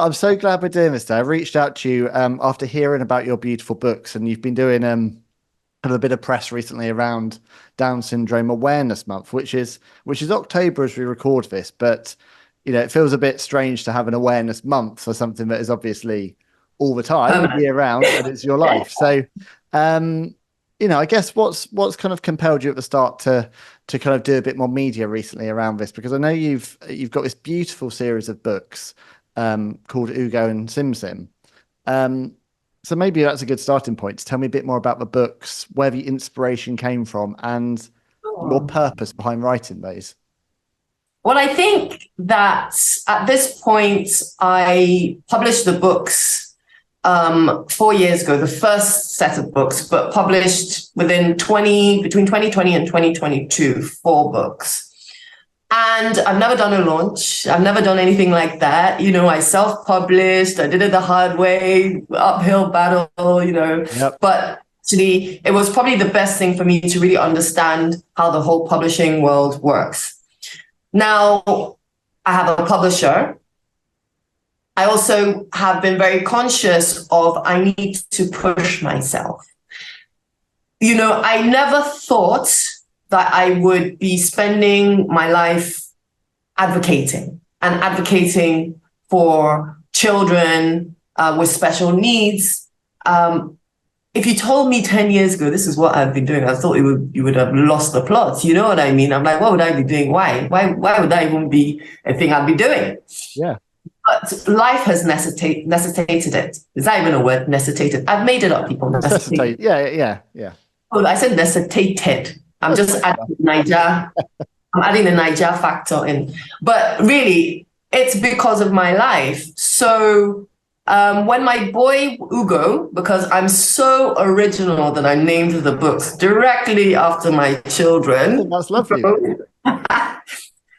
I'm so glad we're doing this today. I reached out to you after hearing about your beautiful books, and you've been doing kind of a bit of press recently around Down Syndrome Awareness Month, which is October as we record this. But it feels a bit strange to have an awareness month for something that is obviously all the time, Permanent. year round, and it's your life. So, um, I guess what's kind of compelled you at the start to kind of do a bit more media recently around this, because I know you've got this beautiful series of books called Ugo and Sim Sim. Um, so maybe that's a good starting point to tell me a bit more about the books, where the inspiration came from, and your Oh. purpose behind writing those. Well, I think that at this point, I published the books 4 years ago, the first set of books, but published between 2020 and 2022, 4 books. And I've never done a launch. I've never done anything like that. I self-published. I did it the hard way, uphill battle. Yep. But actually, it was probably the best thing for me to really understand how the whole publishing world works. Now, I have a publisher. I also have been very conscious of I need to push myself. I never thought that I would be spending my life advocating for children with special needs. If you told me 10 years ago, this is what I've been doing, I thought you would have lost the plot. You know what I mean? I'm like, what would I be doing? Why? Why would that even be a thing I'd be doing? Yeah. But life has necessitated it. Is that even a word? Necessitated. I've made it up, people. Necessitated. Necessitate. Yeah, yeah, yeah. Oh, I said necessitated. I'm That's just close adding enough. Niger. I'm adding the Niger factor in. But really, it's because of my life. So when my boy Ugo, because I'm so original that I named the books directly after my I think children, that's lovely.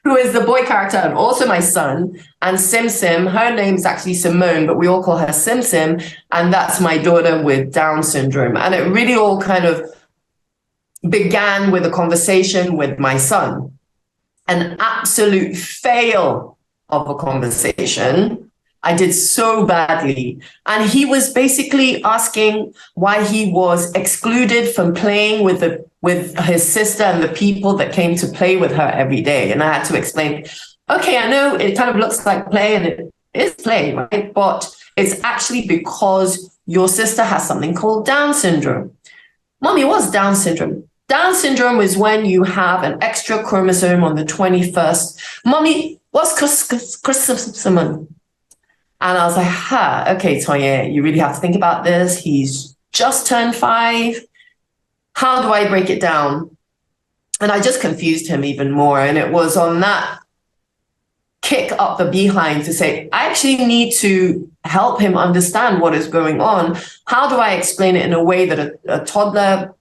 who is the boy character and also my son, and Sim Sim, her name's actually Simone, but we all call her Sim Sim, and that's my daughter with Down syndrome. And it really all kind of began with a conversation with my son, an absolute fail of a conversation. I did so badly. And he was basically asking why he was excluded from playing with his sister and the people that came to play with her every day. And I had to explain, okay, I know it kind of looks like play and it is play, right? But it's actually because your sister has something called Down syndrome. Mommy, what's Down syndrome? Down syndrome is when you have an extra chromosome on the 21st. Mommy, what's chrysomosomal? And I was like, okay, Tonye, you really have to think about this. He's just turned 5. How do I break it down? And I just confused him even more. And it was on that kick up the behind to say, I actually need to help him understand what is going on. How do I explain it in a way that a toddler,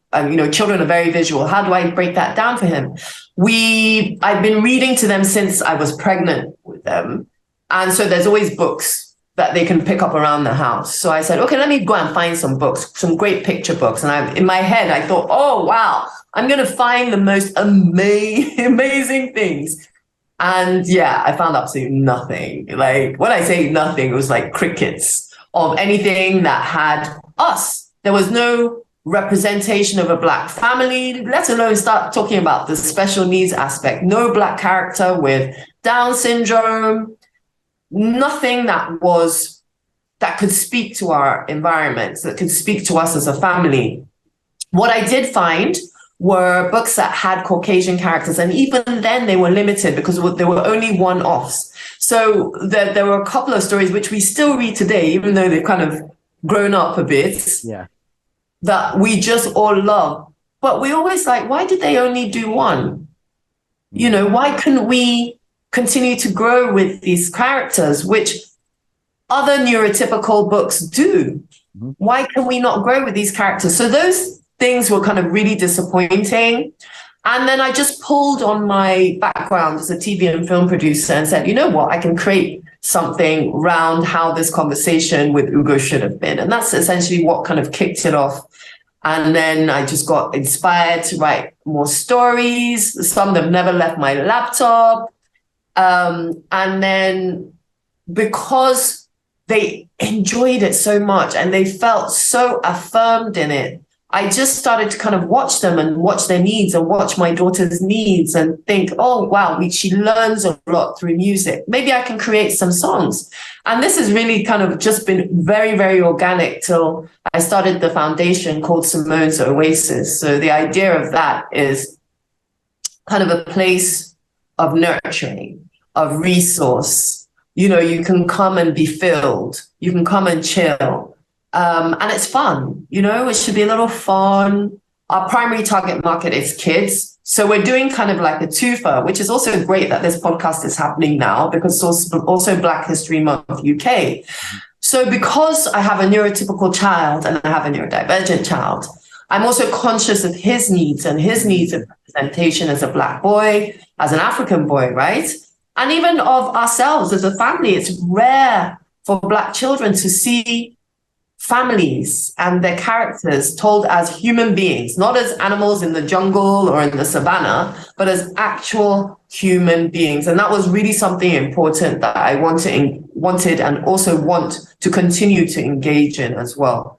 children are very visual. How do I break that down for him? I've been reading to them since I was pregnant with them. And so there's always books that they can pick up around the house. So I said, okay, let me go and find some books, some great picture books. And in my head, I thought, oh, wow, I'm going to find the most amazing things. And yeah, I found absolutely nothing. Like when I say nothing, it was like crickets of anything that had us. There was no representation of a Black family, let alone start talking about the special needs aspect. No Black character with Down syndrome, nothing that could speak to our environments, that could speak to us as a family. What I did find were books that had Caucasian characters, and even then they were limited because there were only one-offs. So there were a couple of stories which we still read today, even though they've kind of grown up a bit, Yeah. that we just all love. But we always like, why did they only do one? Why couldn't we continue to grow with these characters, which other neurotypical books do? Mhm. Why can we not grow with these characters? So those things were kind of really disappointing. And then I just pulled on my background as a TV and film producer and said, you know what, I can create something around how this conversation with Ugo should have been. And that's essentially what kind of kicked it off. And then I just got inspired to write more stories. Some that have never left my laptop. And then because they enjoyed it so much and they felt so affirmed in it. I just started to kind of watch them and watch their needs and watch my daughter's needs and think, oh, wow, she learns a lot through music. Maybe I can create some songs. And this has really kind of just been very, very organic till I started the foundation called Simone's Oasis. So the idea of that is kind of a place of nurturing, of resource. You know, you can come and be filled. You can come and chill. And it's fun, you know, it should be a little fun. Our primary target market is kids. So we're doing kind of like a twofer, which is also great that this podcast is happening now because it's also Black History Month UK. So because I have a neurotypical child and I have a neurodivergent child, I'm also conscious of his needs and his needs of representation as a Black boy, as an African boy, right? And even of ourselves as a family. It's rare for Black children to see families and their characters told as human beings, not as animals in the jungle or in the savannah, but as actual human beings. And that was really something important that I wanted and also want to continue to engage in as well.